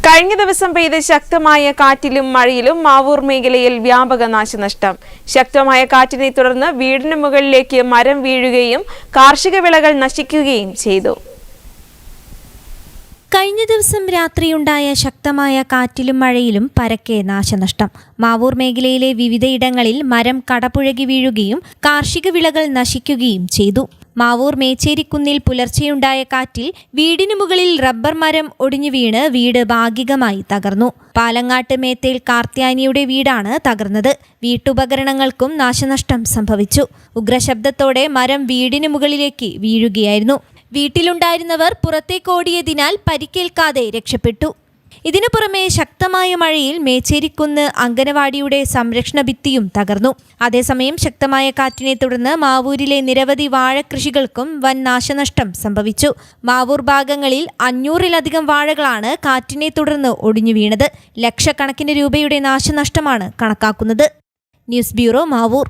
കഴിഞ്ഞ ദിവസം പെയ്ത ശക്തമായ കാറ്റിലും മഴയിലും മാവൂർ മേഖലയിൽ വ്യാപക നാശനഷ്ടം. ശക്തമായ കാറ്റിനെ തുടർന്ന് വീടിന് മുകളിലേക്ക് മരം വീഴുകയും കാർഷിക വിളകൾ നശിക്കുകയും ചെയ്തു. കഴിഞ്ഞ ദിവസം രാത്രിയുണ്ടായ ശക്തമായ കാറ്റിലും മഴയിലും പരക്കെ നാശനഷ്ടം. മാവൂർ മേഖലയിലെ വിവിധയിടങ്ങളിൽ മരം കടപുഴകി വീഴുകയും കാർഷിക വിളകൾ നശിക്കുകയും ചെയ്തു. മാവൂർ മേച്ചേരിക്കുന്നിൽ പുലർച്ചെയുണ്ടായ കാറ്റിൽ വീടിനു മുകളിൽ റബ്ബർ മരം ഒടിഞ്ഞു വീണ് വീട് ഭാഗികമായി തകർന്നു. പാലങ്ങാട്ട് മേത്തേൽ കാർത്യാനിയുടെ വീടാണ് തകർന്നത്. വീട്ടുപകരണങ്ങൾക്കും നാശനഷ്ടം സംഭവിച്ചു. ഉഗ്രശബ്ദത്തോടെ മരം വീടിനു മുകളിലേക്ക് വീഴുകയായിരുന്നു. വീട്ടിലുണ്ടായിരുന്നവർ പുറത്തേക്കോടിയതിനാൽ പരിക്കേൽക്കാതെ രക്ഷപ്പെട്ടു. ഇതിനു പുറമെ ശക്തമായ മഴയിൽ മേച്ചേരിക്കുന്ന് അങ്കനവാടിയുടെ സംരക്ഷണ ഭിത്തിയും തകർന്നു. അതേസമയം ശക്തമായ കാറ്റിനെ തുടർന്ന് മാവൂരിലെ നിരവധി വാഴകൃഷികൾക്കും വൻ നാശനഷ്ടം സംഭവിച്ചു. മാവൂർ ഭാഗങ്ങളിൽ 500-ലധികം വാഴകളാണ് കാറ്റിനെ തുടർന്ന് ഒടിഞ്ഞു വീണത്. ലക്ഷക്കണക്കിന് രൂപയുടെ നാശനഷ്ടമാണ് കണക്കാക്കുന്നത്. News bureau, Mavoor.